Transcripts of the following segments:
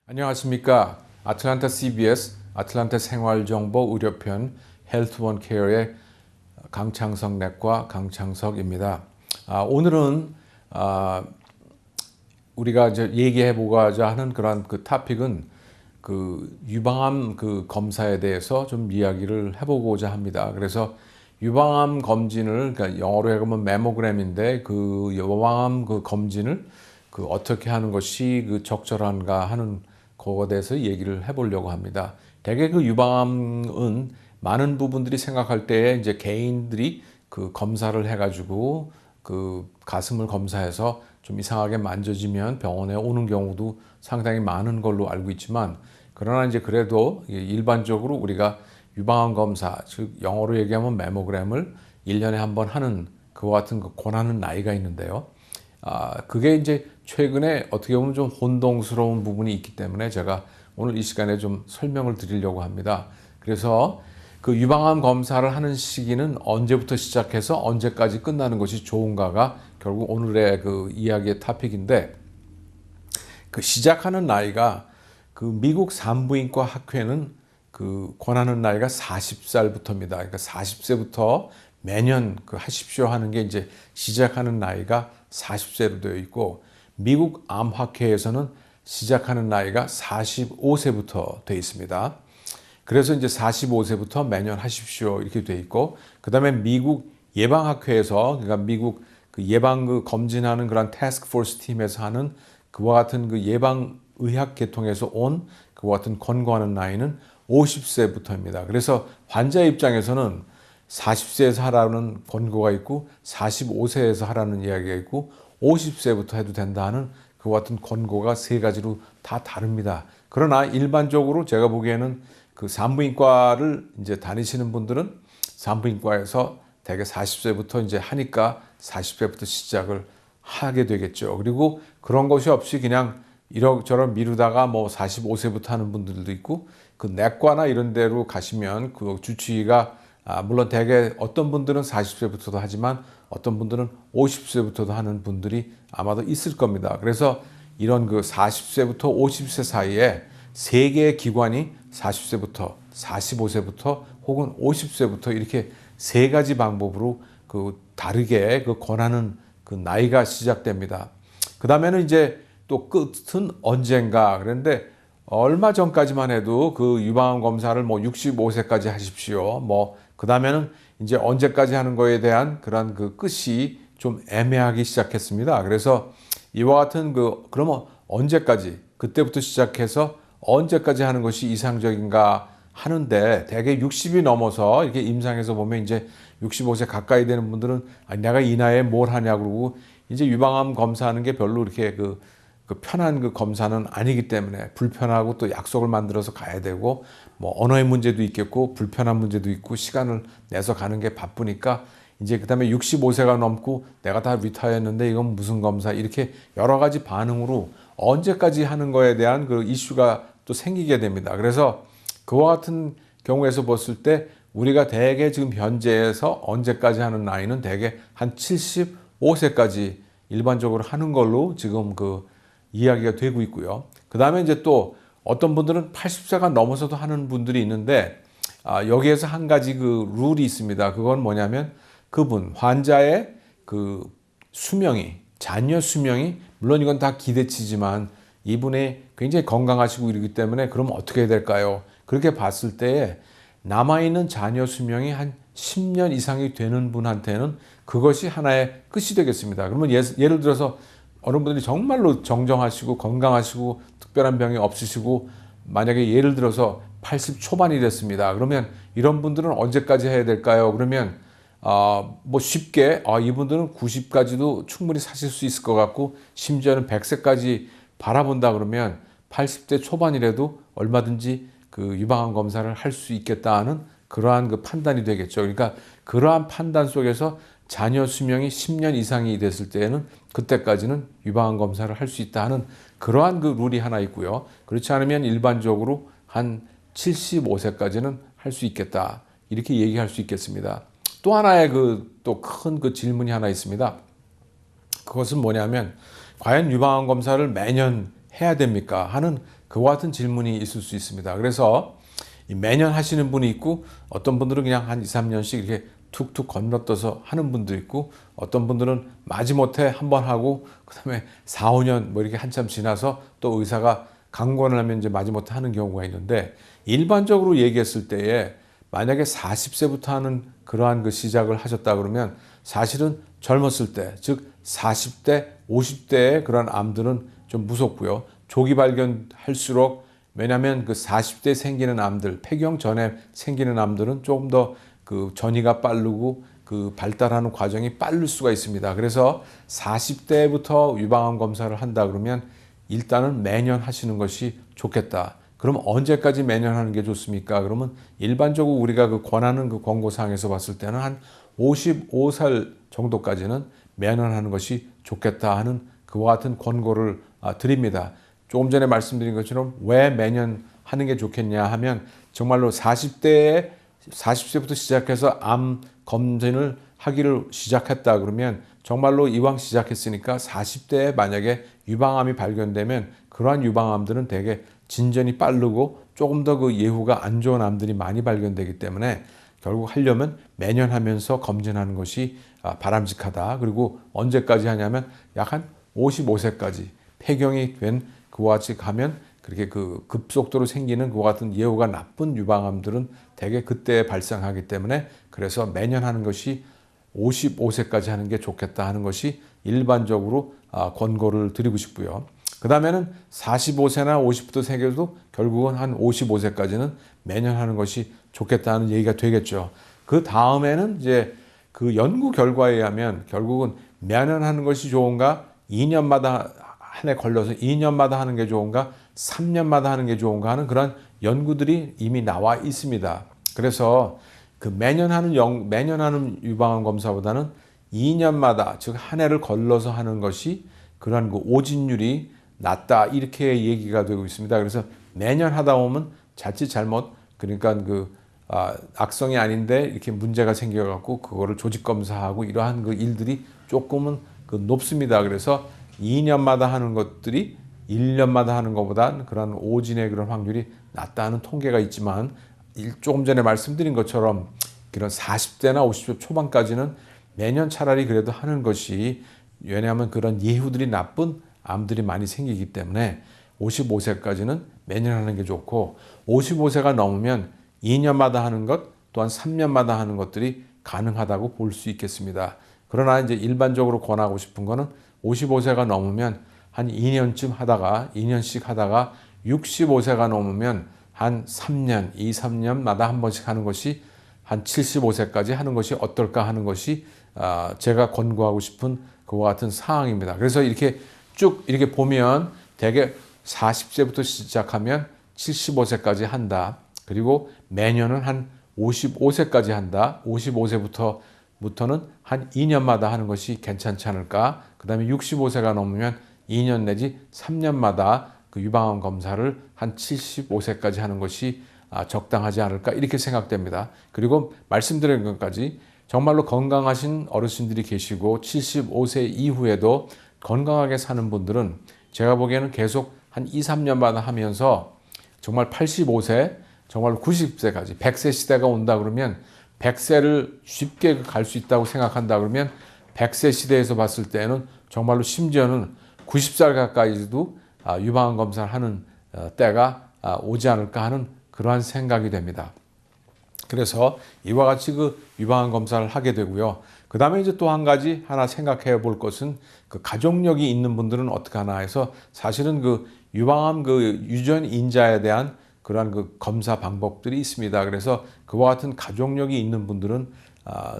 안녕하십니까. 아틀란타 CBS 아틀란타 생활정보 의료편 헬스원 케어의 강창석 내과 강창석입니다. 오늘은 우리가 이제 얘기해 보고자 하는 그런 그 토픽은 그 유방암 그 검사에 대해서 좀 이야기를 해보고자 합니다. 그래서 유방암 검진을, 그러니까 영어로 해보면 메모그램인데, 그 유방암 그 검진을 그 어떻게 하는 것이 그 적절한가 하는 그거에 대해서 얘기를 해보려고 합니다. 대개 그 유방암은 많은 부분들이 생각할 때 이제 개인들이 그 검사를 해가지고 그 가슴을 검사해서 좀 이상하게 만져지면 병원에 오는 경우도 상당히 많은 걸로 알고 있지만, 그러나 이제 그래도 일반적으로 우리가 유방암 검사, 즉 영어로 얘기하면 메모그램을 1년에 한 번 하는 그와 같은 그 권하는 나이가 있는데요. 그게 이제 최근에 어떻게 보면 좀 혼동스러운 부분이 있기 때문에 제가 오늘 이 시간에 좀 설명을 드리려고 합니다. 그래서 그 유방암 검사를 하는 시기는 언제부터 시작해서 언제까지 끝나는 것이 좋은가가 결국 오늘의 그 이야기의 토픽인데, 그 시작하는 나이가 그 미국 산부인과 학회는 그 권하는 나이가 40살부터입니다. 그러니까 40세부터 매년 그 하십시오 하는 게 이제 시작하는 나이가 40세로 되어 있고, 미국 암학회에서는 시작하는 나이가 45세부터 되어 있습니다. 그래서 이제 45세부터 매년 하십시오 이렇게 되어 있고, 그 다음에 미국 예방학회에서, 그러니까 미국 그 예방 그 검진하는 그런 태스크포스 팀에서 하는 그와 같은 그 예방 의학 계통에서 온 그와 같은 권고하는 나이는 50세부터입니다. 그래서 환자 입장에서는 40세에서 하라는 권고가 있고, 45세에서 하라는 이야기가 있고, 50세부터 해도 된다는 그와 같은 권고가 세 가지로 다 다릅니다. 그러나 일반적으로 제가 보기에는 그 산부인과를 이제 다니시는 분들은 산부인과에서 대개 40세부터 이제 하니까 40세부터 시작을 하게 되겠죠. 그리고 그런 것이 없이 그냥 이런저런 미루다가 뭐 45세부터 하는 분들도 있고, 그 내과나 이런 데로 가시면 그 주치의가 물론 대개 어떤 분들은 40세부터도 하지만 어떤 분들은 50세부터도 하는 분들이 아마도 있을 겁니다. 그래서 이런 그 40세부터 50세 사이에 세 개의 기관이 40세부터 45세부터 혹은 50세부터 이렇게 세 가지 방법으로 그 다르게 그 권하는 그 나이가 시작됩니다. 그 다음에는 이제 또 끝은 언젠가. 그런데 얼마 전까지만 해도 그 유방암 검사를 뭐 65세까지 하십시오. 뭐 그 다음에는 이제 언제까지 하는 거에 대한 그런 그 끝이 좀 애매하기 시작했습니다. 그래서 이와 같은 그러면 언제까지, 그때부터 시작해서 언제까지 하는 것이 이상적인가 하는데, 대개 60이 넘어서 이렇게 임상에서 보면 이제 65세 가까이 되는 분들은 내가 이 나이에 뭘 하냐고 그러고, 이제 유방암 검사하는 게 별로 이렇게 그 편한 그 검사는 아니기 때문에 불편하고, 또 약속을 만들어서 가야 되고, 뭐 언어의 문제도 있겠고 불편한 문제도 있고 시간을 내서 가는 게 바쁘니까, 이제 그다음에 65세가 넘고 내가 다 리타이어했는데 이건 무슨 검사, 이렇게 여러 가지 반응으로 언제까지 하는 거에 대한 그 이슈가 또 생기게 됩니다. 그래서 그와 같은 경우에서 봤을 때 우리가 대개 지금 현재에서 언제까지 하는 나이는 대개 한 75세까지 일반적으로 하는 걸로 지금 그 이야기가 되고 있고요. 그 다음에 이제 또 어떤 분들은 80세가 넘어서도 하는 분들이 있는데, 여기에서 한 가지 그 룰이 있습니다. 그건 뭐냐면 환자의 그 수명이, 자녀 수명이, 물론 이건 다 기대치지만 이분이 굉장히 건강하시고 이러기 때문에 그럼 어떻게 해야 될까요? 그렇게 봤을 때에 남아있는 자녀 수명이 한 10년 이상이 되는 분한테는 그것이 하나의 끝이 되겠습니다. 그러면 예를 들어서 어느 분들이 정말로 정정하시고 건강하시고 특별한 병이 없으시고 만약에 예를 들어서 80 초반이 됐습니다. 그러면 이런 분들은 언제까지 해야 될까요? 그러면 뭐 쉽게 이분들은 90까지도 충분히 사실 수 있을 것 같고 심지어는 100세까지 바라본다 그러면 80대 초반이라도 얼마든지 그 유방암 검사를 할 수 있겠다는 그러한 그 판단이 되겠죠. 그러니까 그러한 판단 속에서 자녀 수명이 10년 이상이 됐을 때에는 그때까지는 유방암 검사를 할 수 있다 하는 그러한 그 룰이 하나 있고요. 그렇지 않으면 일반적으로 한 75세까지는 할 수 있겠다, 이렇게 얘기할 수 있겠습니다. 또 하나의 또 큰 그 질문이 하나 있습니다. 그것은 뭐냐면 과연 유방암 검사를 매년 해야 됩니까 하는 그와 같은 질문이 있을 수 있습니다. 그래서 매년 하시는 분이 있고 어떤 분들은 그냥 한 2, 3년씩 이렇게 툭툭 건너떠서 하는 분도 있고 어떤 분들은 마지못해 한 번 하고 그다음에 4, 5년 뭐 이렇게 한참 지나서 또 의사가 강권을 하면 이제 마지못해 하는 경우가 있는데 일반적으로 얘기했을 때에 만약에 40세부터 하는 그러한 그 시작을 하셨다 그러면 사실은 젊었을 때, 즉 40대, 50대의 그런 암들은 좀 무섭고요. 조기 발견할수록 왜냐하면 그 40대 생기는 암들, 폐경 전에 생기는 암들은 조금 더 그 전이가 빠르고 그 발달하는 과정이 빠를 수가 있습니다. 그래서 40대부터 유방암 검사를 한다 그러면 일단은 매년 하시는 것이 좋겠다. 그럼 언제까지 매년 하는 게 좋습니까? 그러면 일반적으로 우리가 그 권하는 그 권고사항에서 봤을 때는 한 55살 정도까지는 매년 하는 것이 좋겠다 하는 그와 같은 권고를 드립니다. 조금 전에 말씀드린 것처럼 왜 매년 하는 게 좋겠냐 하면 정말로 40세부터 시작해서 암 검진을 하기를 시작했다 그러면 정말로 이왕 시작했으니까 40대에 만약에 유방암이 발견되면 그러한 유방암들은 되게 진전이 빠르고 조금 더 그 예후가 안 좋은 암들이 많이 발견되기 때문에 결국 하려면 매년 하면서 검진하는 것이 바람직하다. 그리고 언제까지 하냐면 약 한 55세까지 폐경이 된 그와 같이 가면 그렇게 그 급속도로 생기는 그와 같은 예후가 나쁜 유방암들은 대개 그때 발생하기 때문에 그래서 매년 하는 것이 55세까지 하는 게 좋겠다 하는 것이 일반적으로 권고를 드리고 싶고요. 그 다음에는 45세나 50부터 생겨도 결국은 한 55세까지는 매년 하는 것이 좋겠다는 얘기가 되겠죠. 그 다음에는 이제 그 연구 결과에 의하면 결국은 매년 하는 것이 좋은가, 2년마다 한 해 걸려서 2년마다 하는 게 좋은가, 3년마다 하는 게 좋은가 하는 그런 연구들이 이미 나와 있습니다. 그래서 그 매년 하는 유방암 검사보다는 2년마다 즉 한 해를 걸러서 하는 것이 그러한 그 오진율이 낮다 이렇게 얘기가 되고 있습니다. 그래서 매년 하다 보면 자칫 잘못 그러니까 그 악성이 아닌데 이렇게 문제가 생겨갖고 그거를 조직 검사하고 이러한 그 일들이 조금은 그 높습니다. 그래서 2년마다 하는 것들이 1년마다 하는 것보다는 그런 오진의 그런 확률이 낮다는 통계가 있지만 조금 전에 말씀드린 것처럼 그런 40대나 50대 초반까지는 매년 차라리 그래도 하는 것이 왜냐하면 그런 예후들이 나쁜 암들이 많이 생기기 때문에 55세까지는 매년 하는 게 좋고 55세가 넘으면 2년마다 하는 것 또한 3년마다 하는 것들이 가능하다고 볼 수 있겠습니다. 그러나 이제 일반적으로 권하고 싶은 거는 55세가 넘으면 한 2년쯤 하다가 2년씩 하다가 65세가 넘으면 한 3년, 2, 3년마다 한 번씩 하는 것이 한 75세까지 하는 것이 어떨까 하는 것이 제가 권고하고 싶은 그와 같은 사항입니다. 그래서 이렇게 쭉 이렇게 보면 대개 40세부터 시작하면 75세까지 한다. 그리고 매년은 한 55세까지 한다. 55세부터는 한 2년마다 하는 것이 괜찮지 않을까. 그 다음에 65세가 넘으면 2년 내지 3년마다 그 유방암 검사를 한 75세까지 하는 것이 적당하지 않을까 이렇게 생각됩니다. 그리고 말씀드린 것까지 정말로 건강하신 어르신들이 계시고 75세 이후에도 건강하게 사는 분들은 제가 보기에는 계속 한 2, 3년마다 하면서 정말 85세, 정말 90세까지 100세 시대가 온다 그러면 100세를 쉽게 갈 수 있다고 생각한다 그러면 100세 시대에서 봤을 때는 정말로 심지어는 90살 가까이도 유방암 검사를 하는 때가 오지 않을까 하는 그러한 생각이 됩니다. 그래서 이와 같이 그 유방암 검사를 하게 되고요. 그 다음에 이제 또 한 가지 하나 생각해 볼 것은 그 가족력이 있는 분들은 어떻게 하나 해서 사실은 그 유방암 그 유전 인자에 대한 그러한 그 검사 방법들이 있습니다. 그래서 그와 같은 가족력이 있는 분들은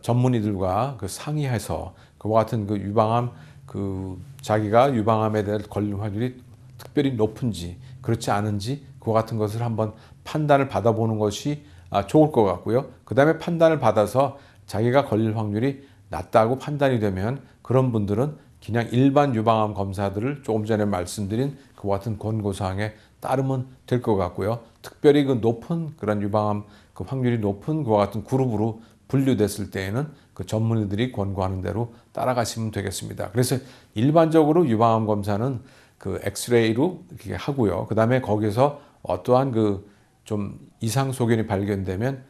전문의들과 그 상의해서 그와 같은 그 유방암 그 자기가 유방암에 대해 걸릴 확률이 특별히 높은지 그렇지 않은지 그와 같은 것을 한번 판단을 받아보는 것이 좋을 것 같고요. 그 다음에 판단을 받아서 자기가 걸릴 확률이 낮다고 판단이 되면 그런 분들은 그냥 일반 유방암 검사들을 조금 전에 말씀드린 그와 같은 권고사항에 따르면 될 것 같고요. 특별히 그 높은 그런 유방암 그 확률이 높은 그와 같은 그룹으로 분류됐을 때에는 그 전문의들이 권고하는 대로 따라가시면 되겠습니다. 그래서 일반적으로 유방암 검사는 그 엑스레이로 이렇게 하고요. 그 다음에 거기서 어떠한 그 좀 이상 소견이 발견되면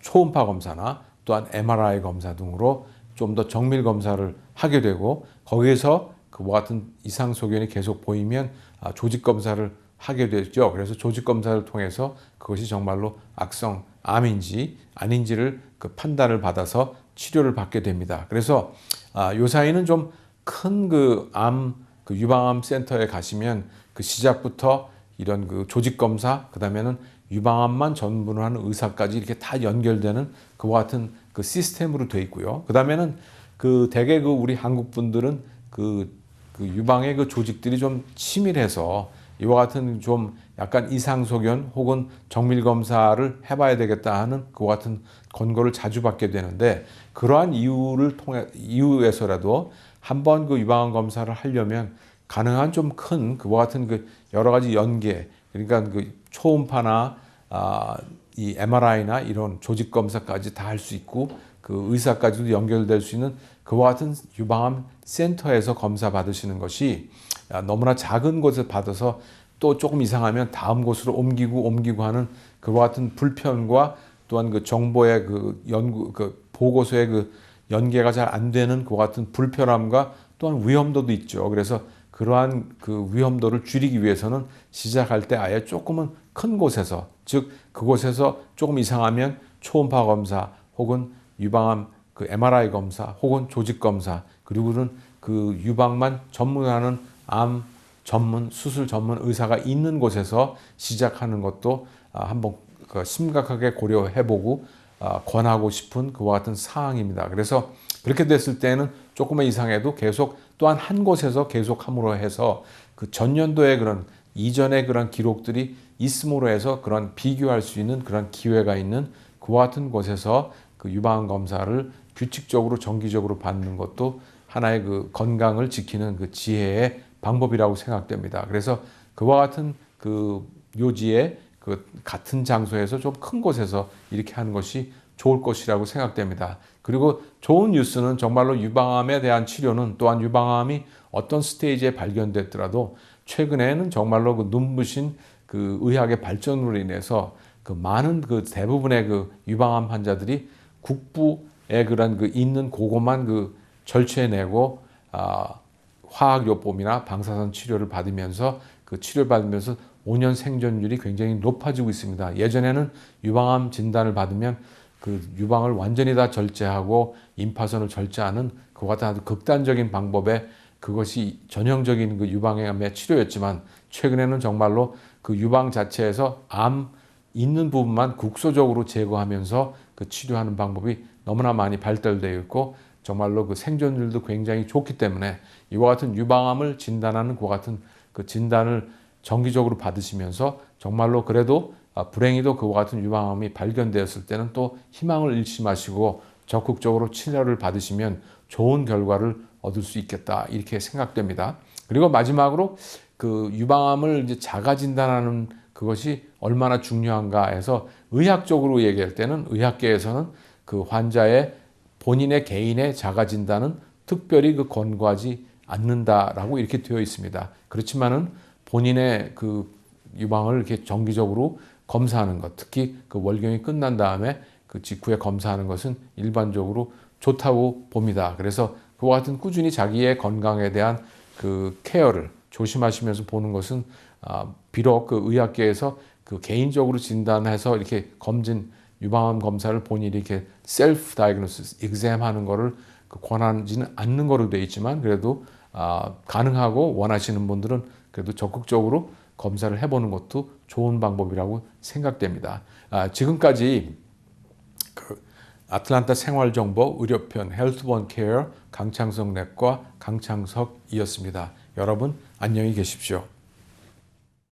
초음파 검사나 또한 MRI 검사 등으로 좀 더 정밀 검사를 하게 되고, 거기에서 그와 같은 이상 소견이 계속 보이면 조직 검사를 하게 되죠. 그래서 조직 검사를 통해서 그것이 정말로 악성 암인지 아닌지를 그 판단을 받아서 치료를 받게 됩니다. 그래서 요 사이는 좀 큰 그 그 유방암 센터에 가시면 그 시작부터 이런 그 조직 검사, 그 다음에는 유방암만 전문으로 하는 의사까지 이렇게 다 연결되는 그와 같은 그 시스템으로 되어 있고요. 그 다음에는 그 대개 그 우리 한국 분들은 그 유방의 그 조직들이 좀 치밀해서 이와 같은 좀 약간 이상소견 혹은 정밀 검사를 해봐야 되겠다 하는 그와 같은 권고를 자주 받게 되는데, 그러한 이유에서라도 한번 그 유방암 검사를 하려면 가능한 좀 큰 그와 같은 그 여러 가지 연계, 그러니까 그 초음파나 이 MRI나 이런 조직 검사까지 다 할 수 있고 그 의사까지도 연결될 수 있는 그와 같은 유방암 센터에서 검사 받으시는 것이 너무나 작은 곳에 받아서 또 조금 이상하면 다음 곳으로 옮기고 하는 그와 같은 불편과 또한 그 정보의 그 보고서의 그 연계가 잘 안 되는 그와 같은 불편함과 또한 위험도도 있죠. 그래서 그러한 그 위험도를 줄이기 위해서는 시작할 때 아예 조금은 큰 곳에서, 즉 그곳에서 조금 이상하면 초음파 검사 혹은 유방암 그 MRI 검사 혹은 조직 검사, 그리고는 그 유방만 전문하는 암 전문 수술 전문 의사가 있는 곳에서 시작하는 것도 한번 심각하게 고려해보고 권하고 싶은 그와 같은 사항입니다. 그래서 그렇게 됐을 때는 조금의 이상해도 계속 또한 한 곳에서 계속 함으로 해서 그 전년도의 그런 이전의 그런 기록들이 있음으로 해서 그런 비교할 수 있는 그런 기회가 있는 그와 같은 곳에서 그 유방암 검사를 규칙적으로 정기적으로 받는 것도 하나의 그 건강을 지키는 그 지혜의 방법이라고 생각됩니다. 그래서 그와 같은 그 묘지에 그 같은 장소에서 좀 큰 곳에서 이렇게 하는 것이 좋을 것이라고 생각됩니다. 그리고 좋은 뉴스는 정말로 유방암에 대한 치료는, 또한 유방암이 어떤 스테이지에 발견됐더라도 최근에는 정말로 그 눈부신 그 의학의 발전으로 인해서 그 많은 그 대부분의 그 유방암 환자들이 국부에 그런 그 있는 그것만 그 절취해내고 화학요법이나 방사선 치료를 받으면서 그 치료를 받으면서 5년 생존율이 굉장히 높아지고 있습니다. 예전에는 유방암 진단을 받으면 그 유방을 완전히 다 절제하고 임파선을 절제하는 그와 같은 아주 극단적인 방법의 그것이 전형적인 그 유방암의 치료였지만, 최근에는 정말로 그 유방 자체에서 암 있는 부분만 국소적으로 제거하면서 그 치료하는 방법이 너무나 많이 발달되어 있고 정말로 그 생존율도 굉장히 좋기 때문에 이와 같은 유방암을 진단하는 그와 같은 그 진단을 정기적으로 받으시면서 정말로 그래도 불행히도 그와 같은 유방암이 발견되었을 때는 또 희망을 잃지 마시고 적극적으로 치료를 받으시면 좋은 결과를 얻을 수 있겠다, 이렇게 생각됩니다. 그리고 마지막으로 그 유방암을 이제 자가 진단하는 그것이 얼마나 중요한가 해서 의학적으로 얘기할 때는 의학계에서는 그 환자의 본인의 개인의 자가 진단은 특별히 그 권고하지 않는다라고 이렇게 되어 있습니다. 그렇지만은 본인의 그 유방을 이렇게 정기적으로 검사하는 것, 특히 그 월경이 끝난 다음에 그 직후에 검사하는 것은 일반적으로 좋다고 봅니다. 그래서 그와 같은 꾸준히 자기의 건강에 대한 그 케어를 조심하시면서 보는 것은 비록 그 의학계에서 그 개인적으로 진단해서 이렇게 유방암 검사를 본인이 이렇게 셀프 다이그노시스, exam하는 거를 권하지는 않는 거로 되어 있지만, 그래도 가능하고 원하시는 분들은 그래도 적극적으로 검사를 해보는 것도 좋은 방법이라고 생각됩니다. 지금까지 그 아틀란타 생활정보 의료편 헬스원 케어 강창석 랩과 강창석이었습니다. 여러분 안녕히 계십시오.